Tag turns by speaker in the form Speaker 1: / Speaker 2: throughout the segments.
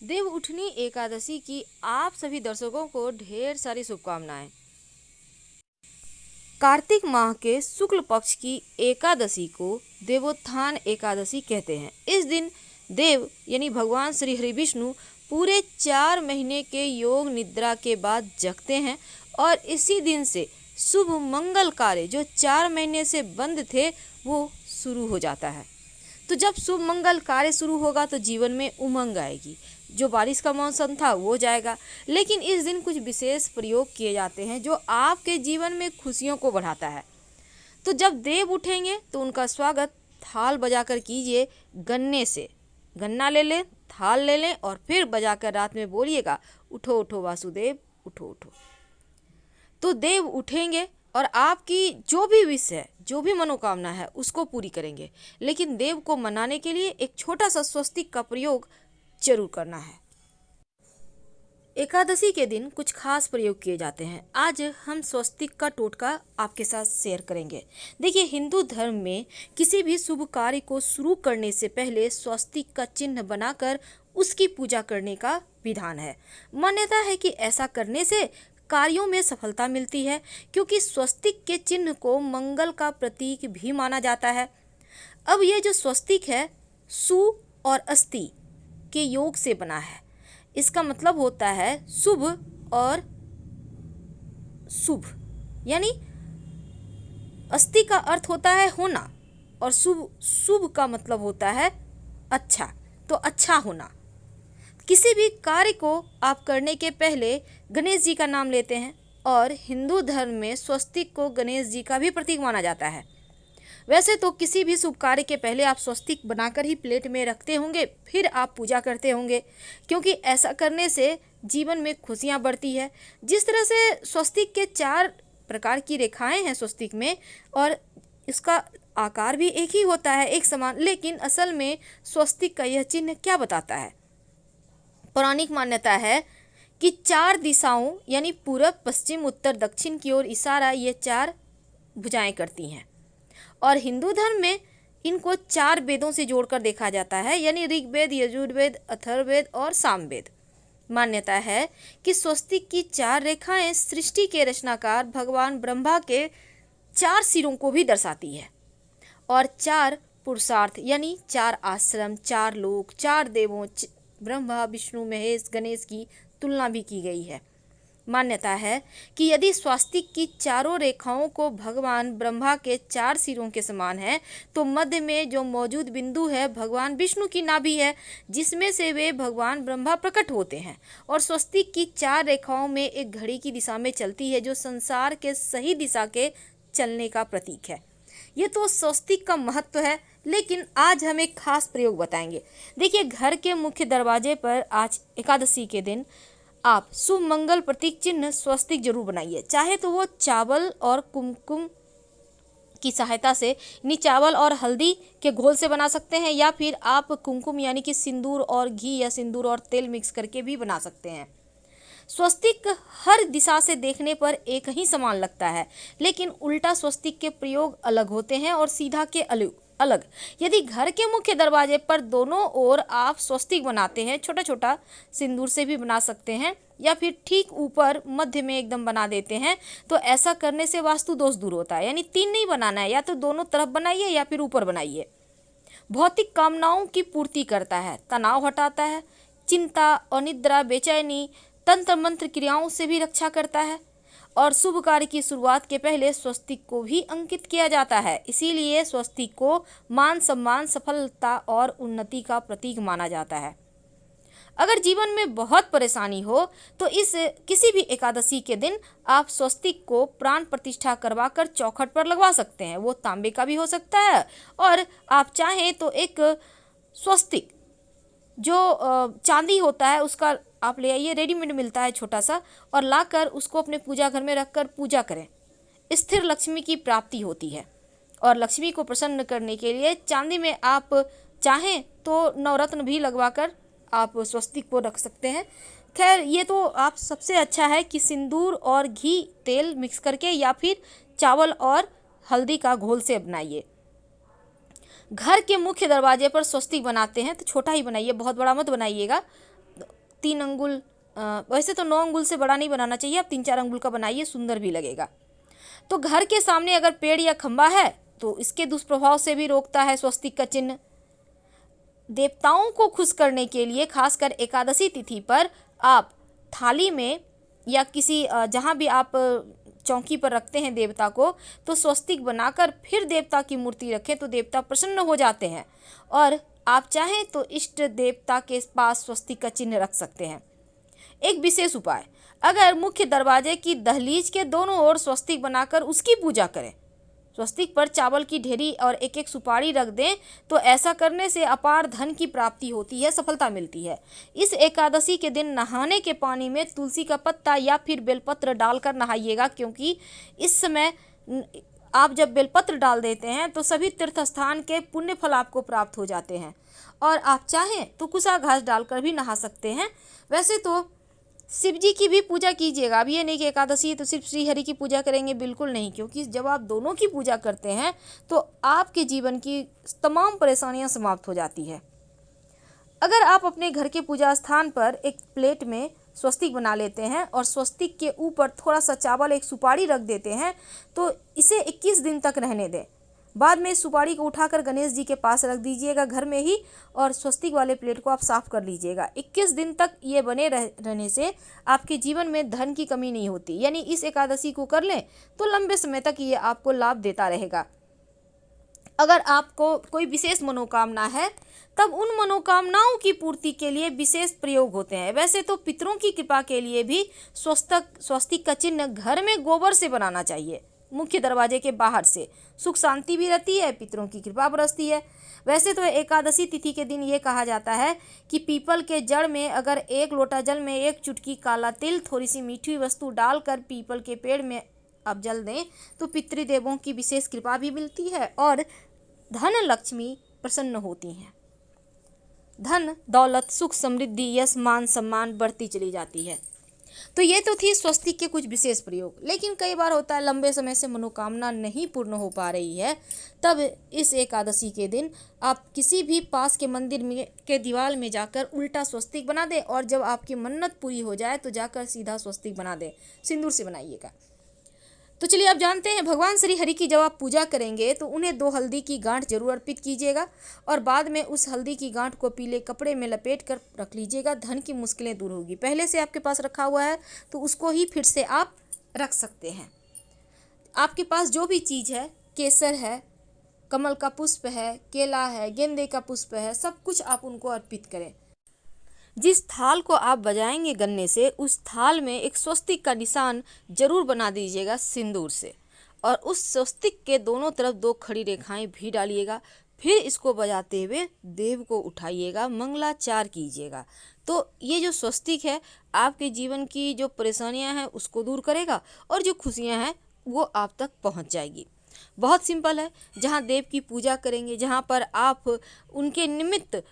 Speaker 1: देव उठनी एकादशी की आप सभी दर्शकों को ढेर सारी शुभकामनाएं। कार्तिक माह के शुक्ल पक्ष की एकादशी को देवोत्थान एकादशी कहते हैं। इस दिन देव यानी भगवान श्री हरि विष्णु पूरे 4 महीने के योग निद्रा के बाद जगते हैं और इसी दिन से शुभ मंगल कार्य जो 4 महीने से बंद थे वो शुरू हो जाता है। तो जब शुभ मंगल कार्य शुरू होगा तो जीवन में उमंग आएगी, जो बारिश का मौसम था वो जाएगा। लेकिन इस दिन कुछ विशेष प्रयोग किए जाते हैं जो आपके जीवन में खुशियों को बढ़ाता है। तो जब देव उठेंगे तो उनका स्वागत थाल बजाकर कीजिए। गन्ने से गन्ना ले लें, थाल ले लें और फिर बजाकर रात में बोलिएगा, उठो उठो वासुदेव उठो उठो। तो देव उठेंगे और आपकी जो भी विश है, जो भी मनोकामना है उसको पूरी करेंगे। लेकिन देव को मनाने के लिए एक छोटा सा स्वस्तिक का प्रयोग जरूर करना है। एकादशी के दिन कुछ खास प्रयोग किए जाते हैं। आज हम स्वस्तिक का टोटका आपके साथ शेयर करेंगे। देखिए, हिंदू धर्म में किसी भी शुभ कार्य को शुरू करने से पहले स्वस्तिक का चिन्ह बनाकर उसकी पूजा करने का विधान है। मान्यता है कि ऐसा करने से कार्यों में सफलता मिलती है, क्योंकि स्वस्तिक के चिन्ह को मंगल का प्रतीक भी माना जाता है। अब ये जो स्वस्तिक है सु और अस्ति के योग से बना है। इसका मतलब होता है शुभ और शुभ, यानी अस्ति का अर्थ होता है होना और शुभ का मतलब होता है अच्छा, तो अच्छा होना। किसी भी कार्य को आप करने के पहले गणेश जी का नाम लेते हैं और हिंदू धर्म में स्वस्तिक को गणेश जी का भी प्रतीक माना जाता है। वैसे तो किसी भी शुभ कार्य के पहले आप स्वस्तिक बनाकर ही प्लेट में रखते होंगे, फिर आप पूजा करते होंगे, क्योंकि ऐसा करने से जीवन में खुशियां बढ़ती है। जिस तरह से स्वस्तिक के 4 प्रकार की रेखाएं हैं स्वस्तिक में, और इसका आकार भी एक ही होता है, एक समान, लेकिन असल में स्वस्तिक का यह चिन्ह क्या बताता है? पौराणिक मान्यता है कि 4 दिशाओं यानी पूरब, पश्चिम, उत्तर, दक्षिण की ओर इशारा ये 4 भुजाएं करती हैं। और हिंदू धर्म में इनको 4 वेदों से जोड़कर देखा जाता है, यानी ऋग्वेद, यजुर्वेद, अथर्ववेद और सामवेद। मान्यता है कि स्वस्तिक की 4 रेखाएं सृष्टि के रचनाकार भगवान ब्रह्मा के 4 सिरों को भी दर्शाती है और 4 पुरुषार्थ यानी 4 आश्रम, 4 लोक, 4 देवों ब्रह्मा, विष्णु, महेश, गणेश की तुलना भी की गई है। मान्यता है कि यदि स्वस्तिक की 4 रेखाओं को भगवान ब्रह्मा के 4 सिरों के समान है तो मध्य में जो मौजूद बिंदु है भगवान विष्णु की नाभि है, जिसमें से वे भगवान ब्रह्मा प्रकट होते हैं। और स्वस्तिक की 4 रेखाओं में एक घड़ी की दिशा में चलती है, जो संसार के सही दिशा के चलने का प्रतीक है। ये तो स्वस्तिक का महत्व है, लेकिन आज हम एक खास प्रयोग बताएंगे। देखिए, घर के मुख्य दरवाजे पर आज एकादशी के दिन आप शुभ मंगल प्रतीक चिन्ह स्वस्तिक जरूर बनाइए। चाहे तो वो चावल और कुमकुम की सहायता से, यानी चावल और हल्दी के घोल से बना सकते हैं, या फिर आप कुमकुम यानी कि सिंदूर और घी या सिंदूर और तेल मिक्स करके भी बना सकते हैं। स्वस्तिक हर दिशा से देखने पर एक ही समान लगता है, लेकिन उल्टा स्वस्तिक के प्रयोग अलग होते हैं और सीधा के अलग। यदि घर के मुख्य दरवाजे पर दोनों ओर आप स्वस्तिक बनाते हैं, छोटा छोटा सिंदूर से भी बना सकते हैं, या फिर ठीक ऊपर मध्य में एकदम बना देते हैं, तो ऐसा करने से वास्तु दोष दूर होता है। यानी 3 नहीं बनाना है, या तो दोनों तरफ बनाइए या फिर ऊपर बनाइए। भौतिक कामनाओं की पूर्ति करता है, तनाव हटाता है, चिंता, अनिद्रा, बेचैनी, तंत्र मंत्र क्रियाओं से भी रक्षा करता है। और शुभ कार्य की शुरुआत के पहले स्वस्तिक को भी अंकित किया जाता है। इसीलिए स्वस्तिक को मान सम्मान, सफलता और उन्नति का प्रतीक माना जाता है। अगर जीवन में बहुत परेशानी हो तो इस किसी भी एकादशी के दिन आप स्वस्तिक को प्राण प्रतिष्ठा करवाकर चौखट पर लगवा सकते हैं। वो तांबे का भी हो सकता है, और आप चाहें तो एक स्वस्तिक जो चांदी होता है उसका आप ले आइए, रेडीमेड मिलता है छोटा सा, और लाकर उसको अपने पूजा घर में रखकर पूजा करें। स्थिर लक्ष्मी की प्राप्ति होती है। और लक्ष्मी को प्रसन्न करने के लिए चांदी में आप चाहें तो नवरत्न भी लगवाकर आप स्वस्तिक को रख सकते हैं। खैर, ये तो आप सबसे अच्छा है कि सिंदूर और घी तेल मिक्स करके या फिर चावल और हल्दी का घोल से बनाइए। घर के मुख्य दरवाजे पर स्वस्तिक बनाते हैं तो छोटा ही बनाइए, बहुत बड़ा मत बनाइएगा। 3 अंगुल, वैसे तो 9 अंगुल से बड़ा नहीं बनाना चाहिए, आप 3-4 अंगुल का बनाइए, सुंदर भी लगेगा। तो घर के सामने अगर पेड़ या खंबा है तो इसके दुष्प्रभाव से भी रोकता है स्वस्तिक का चिन्ह। देवताओं को खुश करने के लिए खासकर एकादशी तिथि पर आप थाली में या किसी जहाँ भी आप चौकी पर रखते हैं देवता को, तो स्वस्तिक बनाकर फिर देवता की मूर्ति रखें तो देवता प्रसन्न हो जाते हैं। और आप चाहें तो इष्ट देवता के पास स्वस्तिक का चिन्ह रख सकते हैं। एक विशेष उपाय, अगर मुख्य दरवाजे की दहलीज के दोनों ओर स्वस्तिक बनाकर उसकी पूजा करें, स्वस्तिक पर चावल की ढेरी और एक एक सुपारी रख दें, तो ऐसा करने से अपार धन की प्राप्ति होती है, सफलता मिलती है। इस एकादशी के दिन नहाने के पानी में तुलसी का पत्ता या फिर बेलपत्र डालकर नहाइएगा, क्योंकि इस समय आप जब बेलपत्र डाल देते हैं तो सभी तीर्थ स्थान के पुण्य फल आपको प्राप्त हो जाते हैं। और आप चाहें तो कुसा घास डालकर भी नहा सकते हैं। वैसे तो शिव जी की भी पूजा कीजिएगा। अब ये नहीं कि एकादशी तो सिर्फ श्री हरि की पूजा करेंगे, बिल्कुल नहीं, क्योंकि जब आप दोनों की पूजा करते हैं तो आपके जीवन की तमाम परेशानियां समाप्त हो जाती है। अगर आप अपने घर के पूजा स्थान पर एक प्लेट में स्वस्तिक बना लेते हैं और स्वस्तिक के ऊपर थोड़ा सा चावल, एक सुपारी रख देते हैं, तो इसे 21 दिन तक रहने दें। बाद में इस सुपारी को उठाकर गणेश जी के पास रख दीजिएगा घर में ही, और स्वस्तिक वाले प्लेट को आप साफ कर लीजिएगा। 21 दिन तक ये बने रहने से आपके जीवन में धन की कमी नहीं होती। यानी इस एकादशी को कर लें तो लंबे समय तक ये आपको लाभ देता रहेगा। अगर आपको कोई विशेष मनोकामना है तब उन मनोकामनाओं की पूर्ति के लिए विशेष प्रयोग होते हैं। वैसे तो पितरों की कृपा के लिए भी स्वस्तिक का चिन्ह घर में गोबर से बनाना चाहिए, मुख्य दरवाजे के बाहर से। सुख शांति भी रहती है, पितरों की कृपा बरसती है। वैसे तो एकादशी तिथि के दिन ये कहा जाता है कि पीपल के जड़ में अगर 1 लोटा जल में 1 चुटकी काला तिल, थोड़ी सी मीठी वस्तु डालकर पीपल के पेड़ में आप जल दें तो पितृदेवों की विशेष कृपा भी मिलती है और धन लक्ष्मी प्रसन्न होती हैं। धन दौलत सुख समृद्धि यश मान सम्मान बढ़ती चली जाती है। तो ये तो थी स्वस्तिक के कुछ विशेष प्रयोग। लेकिन कई बार होता है लंबे समय से मनोकामना नहीं पूर्ण हो पा रही है, तब इस एकादशी के दिन आप किसी भी पास के मंदिर में के दीवार में जाकर उल्टा स्वस्तिक बना दें, और जब आपकी मन्नत पूरी हो जाए तो जाकर सीधा स्वस्तिक बना दें, सिंदूर से बनाइएगा। तो चलिए आप जानते हैं भगवान श्री हरि की जब आप पूजा करेंगे तो उन्हें 2 हल्दी की गांठ जरूर अर्पित कीजिएगा, और बाद में उस हल्दी की गांठ को पीले कपड़े में लपेट कर रख लीजिएगा। धन की मुश्किलें दूर होगी। पहले से आपके पास रखा हुआ है तो उसको ही फिर से आप रख सकते हैं। आपके पास जो भी चीज़ है, केसर है, कमल का पुष्प है, केला है, गेंदे का पुष्प है, सब कुछ आप उनको अर्पित करें। जिस थाल को आप बजाएंगे गन्ने से, उस थाल में एक स्वस्तिक का निशान जरूर बना दीजिएगा सिंदूर से, और उस स्वस्तिक के दोनों तरफ 2 खड़ी रेखाएं भी डालिएगा। फिर इसको बजाते हुए देव को उठाइएगा, मंगलाचार कीजिएगा। तो ये जो स्वस्तिक है आपके जीवन की जो परेशानियां हैं उसको दूर करेगा, और जो खुशियां हैं वो आप तक पहुंच जाएगी। बहुत सिंपल है। जहां देव की पूजा करेंगे, जहां पर आप उनके निमित्त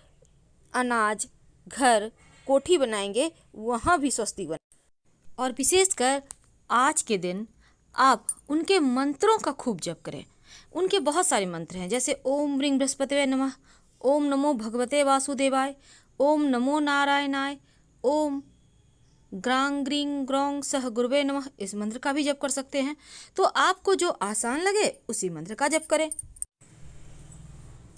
Speaker 1: अनाज, घर, कोठी बनाएंगे, वहाँ भी स्वस्तिक बना। और विशेषकर आज के दिन आप उनके मंत्रों का खूब जप करें। उनके बहुत सारे मंत्र हैं, जैसे ओम ह्रीं बृहस्पतये नमः, ओम नमो भगवते वासुदेवाय, ओम नमो नारायणाय, ओम ग्रां ग्रीं ग्रौं सह गुरुवे नमः। इस मंत्र का भी जप कर सकते हैं। तो आपको जो आसान लगे उसी मंत्र का जप करें।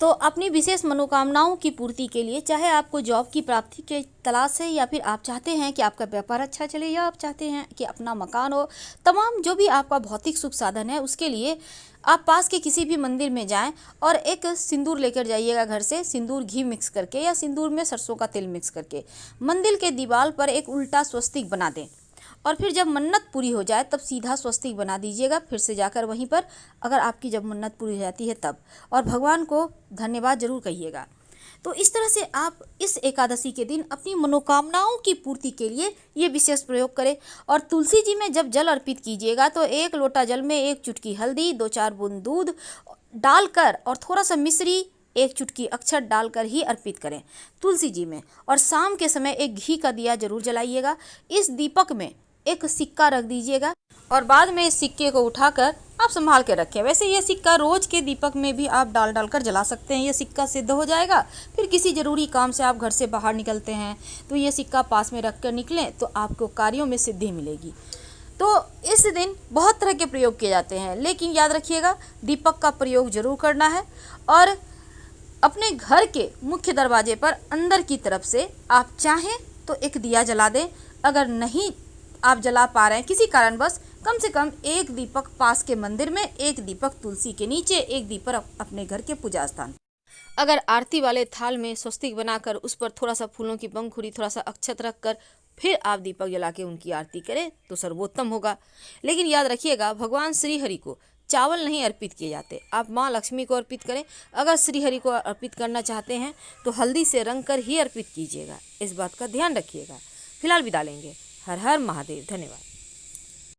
Speaker 1: तो अपनी विशेष मनोकामनाओं की पूर्ति के लिए, चाहे आपको जॉब की प्राप्ति के तलाश है, या फिर आप चाहते हैं कि आपका व्यापार अच्छा चले, या आप चाहते हैं कि अपना मकान हो, तमाम जो भी आपका भौतिक सुख साधन है, उसके लिए आप पास के किसी भी मंदिर में जाएं और एक सिंदूर लेकर जाइएगा घर से। सिंदूर घी मिक्स करके या सिंदूर में सरसों का तेल मिक्स करके मंदिर के दीवार पर एक उल्टा स्वस्तिक बना दें, और फिर जब मन्नत पूरी हो जाए तब सीधा स्वस्तिक बना दीजिएगा। फिर से जाकर वहीं पर, अगर आपकी जब मन्नत पूरी हो जाती है तब, और भगवान को धन्यवाद जरूर कहिएगा। तो इस तरह से आप इस एकादशी के दिन अपनी मनोकामनाओं की पूर्ति के लिए ये विशेष प्रयोग करें। और तुलसी जी में जब जल अर्पित कीजिएगा तो 1 लोटा जल में 1 चुटकी हल्दी, 2-4 बूंद दूध डालकर और थोड़ा सा मिश्री, 1 चुटकी अक्षत डालकर ही अर्पित करें तुलसी जी में। और शाम के समय एक घी का दिया जरूर जलाइएगा। इस दीपक में एक सिक्का रख दीजिएगा और बाद में इस सिक्के को उठाकर आप संभाल के रखें। वैसे ये सिक्का रोज के दीपक में भी आप डाल कर जला सकते हैं। ये सिक्का सिद्ध हो जाएगा। फिर किसी ज़रूरी काम से आप घर से बाहर निकलते हैं तो ये सिक्का पास में रख कर निकलें तो आपको कार्यों में सिद्धि मिलेगी। तो इस दिन बहुत तरह के प्रयोग किए जाते हैं, लेकिन याद रखिएगा दीपक का प्रयोग जरूर करना है। और अपने घर के मुख्य दरवाजे पर अंदर की तरफ से आप चाहें तो एक दिया जला दें। अगर नहीं आप जला पा रहे हैं किसी कारणवश, कम से कम एक दीपक पास के मंदिर में, एक दीपक तुलसी के नीचे, एक दीपक अपने घर के पूजा स्थान। अगर आरती वाले थाल में स्वस्तिक बनाकर उस पर थोड़ा सा फूलों की पंखुड़ी, थोड़ा सा अक्षत रखकर फिर आप दीपक जला के उनकी आरती करें तो सर्वोत्तम होगा। लेकिन याद रखिएगा भगवान श्री हरि को चावल नहीं अर्पित किए जाते, आप माँ लक्ष्मी को अर्पित करें। अगर श्री हरि को अर्पित करना चाहते हैं तो हल्दी से रंग कर ही अर्पित कीजिएगा, इस बात का ध्यान रखिएगा। फिलहाल विदा लेंगे। हर हर महादेव। धन्यवाद।